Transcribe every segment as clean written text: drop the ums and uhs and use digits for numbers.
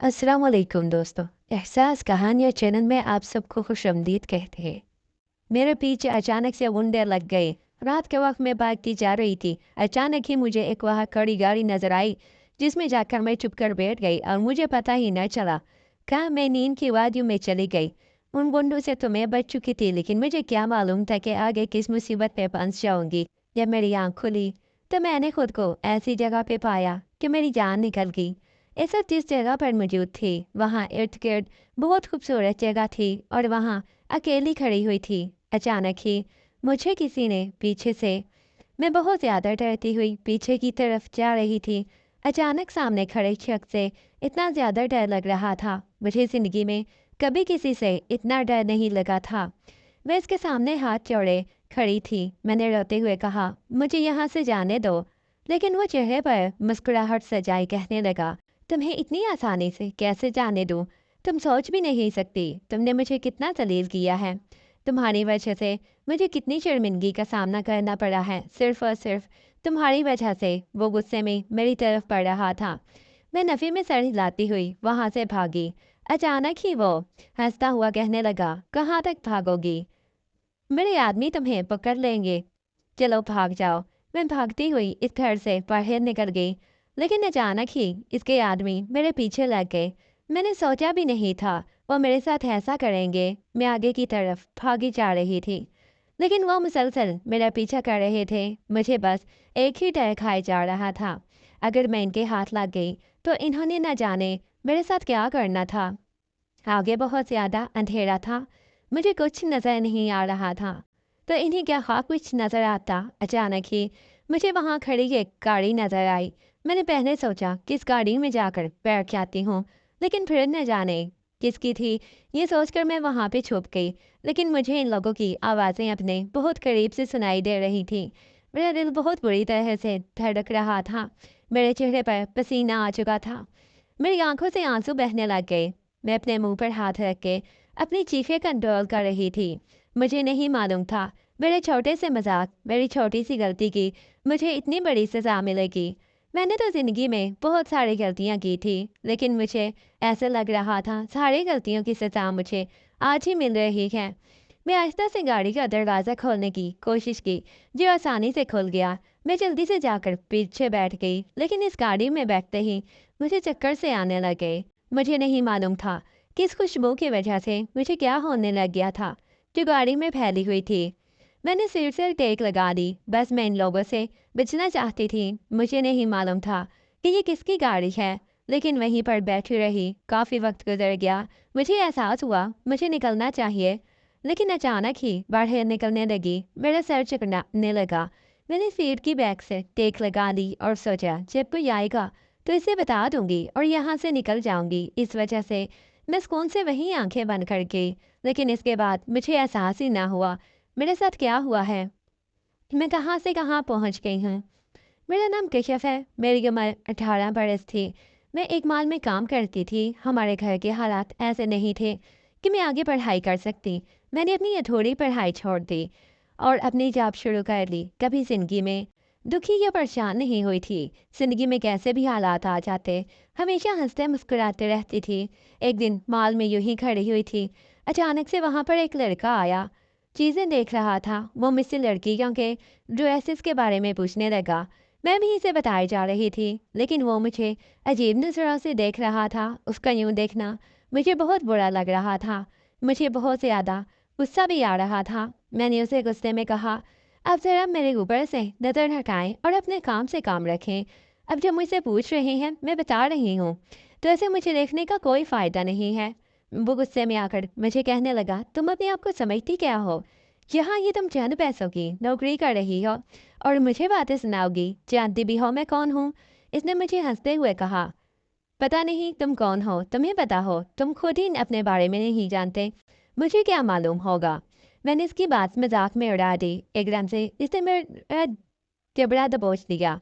अस्सलाम वालेकुम दोस्तों। एहसास कहानियाँ चैनल में आप सबको खुशामदीद कहते हैं। मेरे पीछे अचानक से मुंडे लग गए। रात के वक्त मैं भागती जा रही थी। अचानक ही मुझे एक वहाँ खड़ी गाड़ी नजर आई, जिसमें जाकर मैं चुप कर बैठ गई और मुझे पता ही न चला कहाँ मैं नींद की वादियों में चली गई। उन गुंडों से तो मैं बच चुकी थी, लेकिन मुझे क्या मालूम था कि आगे किस मुसीबत में फंस जाऊंगी। जब मेरी आँख खुली तो मैंने खुद को ऐसी जगह पे पाया कि मेरी जान निकल गई। ऐसा जिस जगह पर मौजूद थी वहाँ इर्द गिर्द बहुत खूबसूरत जगह थी और वहाँ अकेली खड़ी हुई थी। अचानक ही मुझे किसी ने पीछे से, मैं बहुत ज़्यादा डरती हुई पीछे की तरफ जा रही थी। अचानक सामने खड़े शख्स से इतना ज़्यादा डर लग रहा था, मुझे ज़िंदगी में कभी किसी से इतना डर नहीं लगा था। मैं इसके सामने हाथ जोड़े खड़ी थी। मैंने रोते हुए कहा, मुझे यहाँ से जाने दो। लेकिन वो चेहरे पर मुस्कुराहट सजाए कहने लगा, तुम्हें इतनी आसानी से कैसे जाने दूँ? तुम सोच भी नहीं सकती तुमने मुझे कितना जलील किया है। तुम्हारी वजह से मुझे कितनी शर्मिंदगी का सामना करना पड़ा है। सिर्फ और सिर्फ तुम्हारी वजह से। वो गुस्से में मेरी तरफ पड़ रहा था। मैं नफ़ी में सर हिलाती हुई वहाँ से भागी। अचानक ही वो हंसता हुआ कहने लगा, कहाँ तक भागोगी? मेरे आदमी तुम्हें पकड़ लेंगे। चलो भाग जाओ। मैं भागती हुई इस घर से बाहर निकल गई, लेकिन अचानक ही इसके आदमी मेरे पीछे लग गए। मैंने सोचा भी नहीं था वो मेरे साथ ऐसा करेंगे। मैं आगे की तरफ भागी जा रही थी, लेकिन वो मुसलसल मेरा पीछा कर रहे थे। मुझे बस एक ही डर खाए जा रहा था, अगर मैं इनके हाथ लग गई तो इन्होंने न जाने मेरे साथ क्या करना था। आगे बहुत ज़्यादा अंधेरा था, मुझे कुछ नज़र नहीं आ रहा था, तो इन्हें क्या खा कुछ नज़र आता। अचानक ही मुझे वहाँ खड़ी एक गाड़ी नज़र आई। मैंने पहले सोचा किस गाड़ी में जाकर बैठ जाती हूँ, लेकिन फिर न जाने किसकी थी, ये सोचकर मैं वहाँ पे छुप गई। लेकिन मुझे इन लोगों की आवाज़ें अपने बहुत करीब से सुनाई दे रही थी। मेरा दिल बहुत बुरी तरह से धड़क रहा था। मेरे चेहरे पर पसीना आ चुका था, मेरी आंखों से आंसू बहने लग गए। मैं अपने मुंह पर हाथ रख के अपनी चीखें कंट्रोल कर रही थी। मुझे नहीं मालूम था मेरे छोटे से मजाक, मेरी छोटी सी गलती की मुझे इतनी बड़ी सज़ा मिलेगी। मैंने तो ज़िंदगी में बहुत सारी गलतियां की थी, लेकिन मुझे ऐसा लग रहा था सारी गलतियों की सज़ा मुझे आज ही मिल रही है। मैं आहिस्ता से गाड़ी का दरवाज़ा खोलने की कोशिश की, जो आसानी से खुल गया। मैं जल्दी से जाकर पीछे बैठ गई, लेकिन इस गाड़ी में बैठते ही मुझे चक्कर से आने लगे। मुझे नहीं मालूम था कि इस खुशबू की वजह से मुझे क्या होने लग गया था, जो गाड़ी में फैली हुई थी। मैंने सिर से टेक लगा दी, बस मैं इन लोगों से बचना चाहती थी। मुझे नहीं मालूम था कि ये किसकी गाड़ी है, लेकिन वहीं पर बैठी रही। काफ़ी वक्त गुजर गया, मुझे एहसास हुआ मुझे निकलना चाहिए, लेकिन अचानक ही बाहर निकलने लगी। मेरा सर चकराने लगा। मैंने सीट की बैग से टेक लगा दी और सोचा जब कोई आएगा तो इसे बता दूंगी और यहाँ से निकल जाऊंगी। इस वजह से मैं सुकून से वहीं आंखें बंद कर गई। लेकिन इसके बाद मुझे एहसास ही ना हुआ मेरे साथ क्या हुआ है, मैं कहाँ से कहाँ पहुँच गई हूँ। मेरा नाम कश्यप है, मेरी उम्र 18 बरस थी। मैं एक माल में काम करती थी। हमारे घर के हालात ऐसे नहीं थे कि मैं आगे पढ़ाई कर सकती। मैंने अपनी अधूरी पढ़ाई छोड़ दी और अपनी जॉब शुरू कर ली। कभी ज़िंदगी में दुखी या परेशान नहीं हुई थी। ज़िंदगी में कैसे भी हालात आ जाते, हमेशा हंसते मुस्कुराते रहती थी। एक दिन माल में यूं ही खड़ी हुई थी, अचानक से वहाँ पर एक लड़का आया। चीज़ें देख रहा था। वो मुझसे लड़कियों के ड्रेसेस के बारे में पूछने लगा। मैं भी इसे बताई जा रही थी, लेकिन वो मुझे अजीब नज़रों से देख रहा था। उसका यूं देखना मुझे बहुत बुरा लग रहा था। मुझे बहुत ज़्यादा गुस्सा भी आ रहा था। मैंने उसे गुस्से में कहा, अब ज़रा मेरे ऊपर से नज़र हटाएं और अपने काम से काम रखें। अब जब मुझसे पूछ रहे हैं मैं बता रही हूँ, तो ऐसे मुझे देखने का कोई फ़ायदा नहीं है। वो गुस्से में आकर मुझे कहने लगा, तुम अपने आप को समझती क्या हो? यहाँ ये तुम चंद पैसों की नौकरी कर रही हो और मुझे बातें सुनाओगी? जानती भी हो मैं कौन हूँ? इसने मुझे हंसते हुए कहा, पता नहीं तुम कौन हो, तुम्हें पता हो तुम खुद ही अपने बारे में नहीं जानते, मुझे क्या मालूम होगा। मैंने इसकी बात मजाक में उड़ा दी। एकदम से इसने मेरा जबड़ा दबोच दिया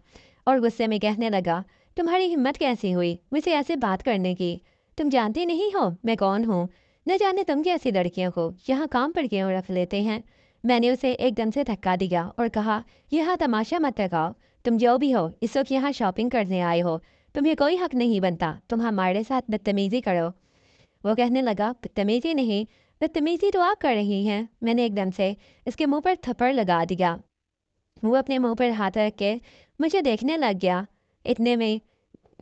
और गुस्से में कहने लगा, तुम्हारी हिम्मत कैसी हुई मुझसे ऐसे बात करने की? तुम जानती नहीं हो मैं कौन हूँ? न जाने तुम कैसी लड़कियों को यहाँ काम पर क्यों रख लेते हैं। मैंने उसे एकदम से धक्का दिया और कहा, यहाँ तमाशा मत लगाओ। तुम जो भी हो इस वक्त यहाँ शॉपिंग करने आए हो, तुम्हें कोई हक नहीं बनता तुम हमारे साथ बदतमीजी करो। वो कहने लगा, बदतमीजी नहीं, बदतमीजी तो आप कर रही हैं। मैंने एकदम से इसके मुंह पर थप्पड़ लगा दिया। वो अपने मुंह पर हाथ रख के मुझे देखने लग गया। इतने में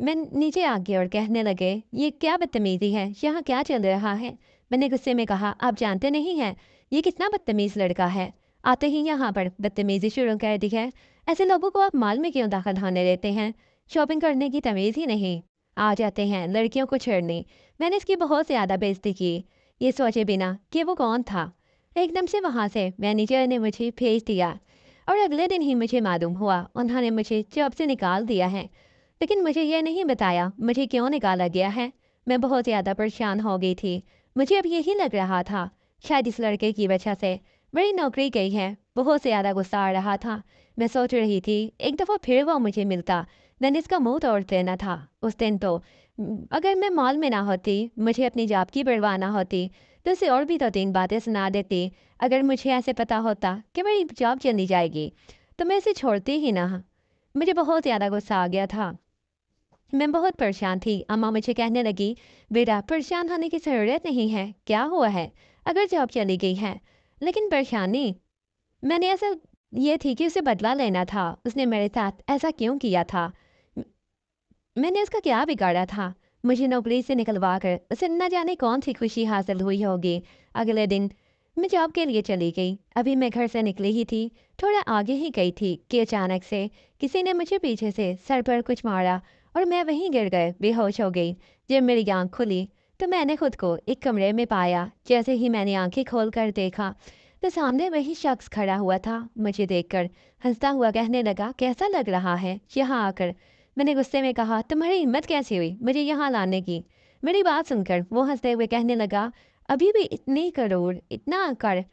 मैं नीचे आ गया और कहने लगे, ये क्या बदतमीजी है, यहाँ क्या चल रहा है। मैंने गुस्से में कहा, आप जानते नहीं हैं ये कितना बदतमीज लड़का है, आते ही यहाँ पर बदतमीजी शुरू कर दी है। ऐसे लोगों को आप माल में क्यों दाखिल होने देते हैं, शॉपिंग करने की तमीज़ ही नहीं, आ जाते हैं लड़कियों को छेड़ने। मैंने इसकी बहुत ज़्यादा बेइज्जती की, ये सोचे बिना कि वो कौन था। एकदम से वहाँ से मैनेजर ने मुझे भेज दिया और अगले दिन ही मुझे मालूम हुआ उन्होंने मुझे जॉब से निकाल दिया है। लेकिन मुझे यह नहीं बताया मुझे क्यों निकाला गया है। मैं बहुत ज़्यादा परेशान हो गई थी। मुझे अब यही लग रहा था शायद इस लड़के की वजह से मेरी नौकरी गई है। बहुत ज़्यादा गुस्सा आ रहा था। मैं सोच रही थी एक दफ़ा फिर वो मुझे मिलता, मैंने इसका मुंह तोड़ देना था उस दिन तो। अगर मैं मॉल में ना होती, मुझे अपनी जॉब की परवाह ना होती, तो उसे और भी 2-3 बातें सुना देती। अगर मुझे ऐसे पता होता कि मेरी जॉब चली जाएगी तो मैं इसे छोड़ती ही ना। मुझे बहुत ज़्यादा गुस्सा आ गया था। मैं बहुत परेशान थी। अम्मा मुझे कहने लगी, बेटा परेशान होने की ज़रूरत नहीं है, क्या हुआ है, अगर जॉब चली गई है। लेकिन परेशानी मैंने ऐसा ये थी कि उसे बदला लेना था। उसने मेरे साथ ऐसा क्यों किया था, मैंने उसका क्या बिगाड़ा था। मुझे नौकरी से निकलवा कर उसे न जाने कौन सी खुशी हासिल हुई होगी। अगले दिन मैं जॉब के लिए चली गई। अभी मैं घर से निकली ही थी, थोड़ा आगे ही गई थी कि अचानक से किसी ने मुझे पीछे से सर पर कुछ मारा और मैं वहीं गिर गए, बेहोश हो गई। जब मेरी आँख खुली तो मैंने खुद को एक कमरे में पाया। जैसे ही मैंने आंखें खोल कर देखा तो सामने वही शख्स खड़ा हुआ था। मुझे देखकर हंसता हुआ कहने लगा, कैसा लग रहा है यहाँ आकर। मैंने गुस्से में कहा, तुम्हारी हिम्मत कैसे हुई मुझे यहाँ लाने की। मेरी बात सुनकर वो हंसते हुए कहने लगा, अभी भी इतनी करोड़ इतना कर।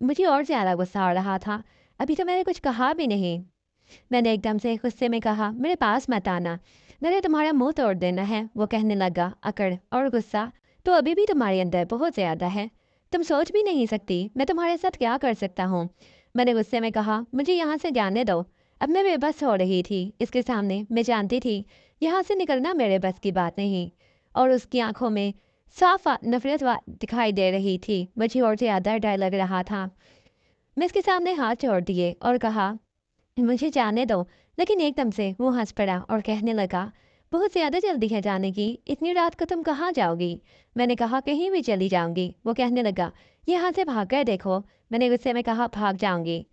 मुझे और ज़्यादा गुस्सा आ रहा था। अभी तो मैंने कुछ कहा भी नहीं। मैंने एकदम से गुस्से में कहा, मेरे पास मत आना, मैंने तुम्हारा मुंह तोड़ देना है। वो कहने लगा, अकड़ और गुस्सा तो अभी भी तुम्हारे अंदर बहुत ज़्यादा है, तुम सोच भी नहीं सकती मैं तुम्हारे साथ क्या कर सकता हूँ। मैंने गुस्से में कहा, मुझे यहाँ से जाने दो। अब मैं बेबस हो रही थी इसके सामने। मैं जानती थी यहाँ से निकलना मेरे बस की बात नहीं। और उसकी आंखों में साफ नफरत दिखाई दे रही थी। मुझे और ज़्यादा डर लग रहा था। मैं इसके सामने हाथ जोड़ दिए और कहा, मुझे जाने दो। लेकिन एकदम से वो हंस पड़ा और कहने लगा, बहुत ज़्यादा जल्दी है जाने की, इतनी रात को तुम कहाँ जाओगी। मैंने कहा, कहीं भी चली जाऊंगी। वो कहने लगा, यहाँ से भाग कर देखो। मैंने गुस्से में कहा, भाग जाऊंगी।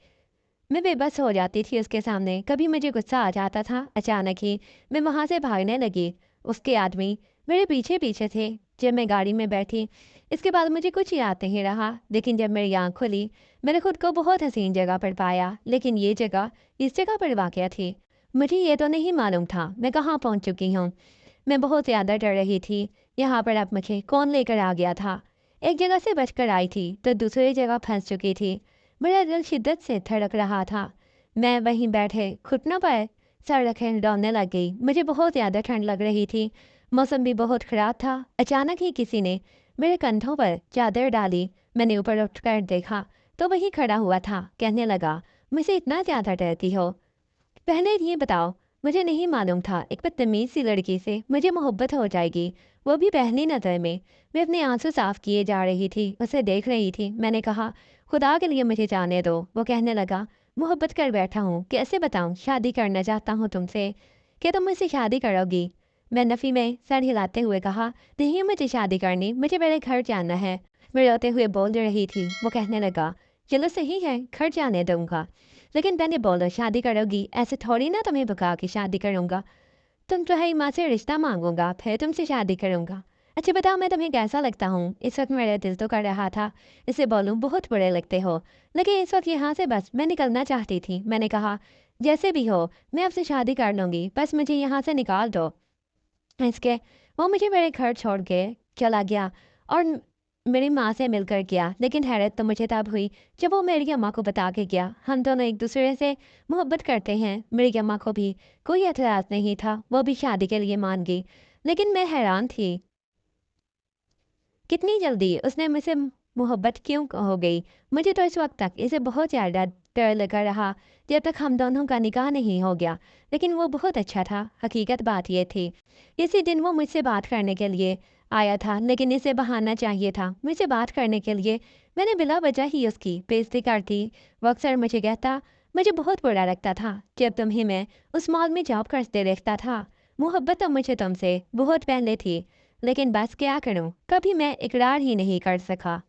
मैं बेबस हो जाती थी उसके सामने। कभी मुझे गुस्सा आ जाता था, अचानक ही मैं वहाँ से भागने लगी। उसके आदमी मेरे पीछे पीछे थे। जब मैं गाड़ी में बैठी इसके बाद मुझे कुछ याद नहीं रहा। लेकिन जब मेरी आँख खुली मैंने खुद को बहुत हसीन जगह पर पाया। लेकिन ये जगह इस जगह पर वाक़या थी। मुझे ये तो नहीं मालूम था मैं कहाँ पहुँच चुकी हूँ। मैं बहुत ज़्यादा डर रही थी। यहाँ पर अब मुझे कौन लेकर आ गया था। एक जगह से बचकर आई थी तो दूसरी जगह फंस चुकी थी। मेरा दिल शिद्दत से धड़क रहा था। मैं वहीं बैठे घुटनों पर सर रखे दौड़ने लग गई। मुझे बहुत ज़्यादा ठंड लग रही थी। मौसम भी बहुत ख़राब था। अचानक ही किसी ने मेरे कंधों पर चादर डाली। मैंने ऊपर उठकर देखा तो वही खड़ा हुआ था। कहने लगा, मुझे इतना ज़्यादा डरती हो। पहले ये बताओ, मुझे नहीं मालूम था एक बदतमीज़ सी लड़की से मुझे मोहब्बत हो जाएगी, वो भी पहली नज़र में। मैं अपने आंसू साफ किए जा रही थी, उसे देख रही थी। मैंने कहा, खुदा के लिए मुझे जाने दो। वो कहने लगा, मोहब्बत कर बैठा हूँ, कैसे बताऊँ, शादी करना चाहता हूँ तुमसे। क्या तुम मुझसे शादी करोगी। मैं नफ़ी में सर हिलाते हुए कहा, नहीं मुझे शादी करनी, मुझे मेरे घर जाना है। मैं रोते हुए बोल रही थी। वो कहने लगा, चलो सही है, घर जाने दूंगा, लेकिन मैंने बोला शादी करोगी, ऐसे थोड़ी ना तुम्हें भगा के शादी करूँगा। तुम तो है माँ से रिश्ता मांगूंगा फिर तुमसे शादी करूँगा। अच्छा बताओ मैं तुम्हें कैसा लगता हूँ। इस वक्त मेरा दिल तो कर रहा था इसे बोलूँ, बहुत बुरे लगते हो। लेकिन इस वक्त यहाँ से बस मैं निकलना चाहती थी। मैंने कहा, जैसे भी हो मैं आपसे शादी कर लूँगी, बस मुझे यहाँ से निकाल दो। इसके वो मुझे मेरे घर छोड़ के चला गया और मेरी माँ से मिलकर गया। लेकिन हैरत तो मुझे तब हुई जब वो मेरी अम्मा को बता के गया हम दोनों एक दूसरे से मोहब्बत करते हैं। मेरी अम्मा को भी कोई एतराज़ नहीं था, वो भी शादी के लिए मान गई। लेकिन मैं हैरान थी कितनी जल्दी उसने मुझसे मोहब्बत क्यों हो गई। मुझे तो इस वक्त तक इसे बहुत ज़्यादा ڈر لگا رہا جب تک ہم دونوں کا نکاح نہیں ہو گیا، لیکن وہ بہت اچھا تھا۔ حقیقت بات یہ تھی، اسی دن وہ مجھ سے بات کرنے کے لیے آیا تھا، لیکن اسے بہانا چاہیے تھا مجھ سے بات کرنے کے لیے۔ میں نے بلا وجہ ہی اس کی بےعزتی کر دی۔ وہ اکثر مجھے کہتا، مجھے بہت برا لگتا تھا جب تمہیں میں اس مال میں جاب کرتے دیکھتا تھا۔ محبت تو مجھے تم سے بہت پہلے تھی، لیکن بس کیا کروں، کبھی میں اقرار ہی نہیں کر سکا۔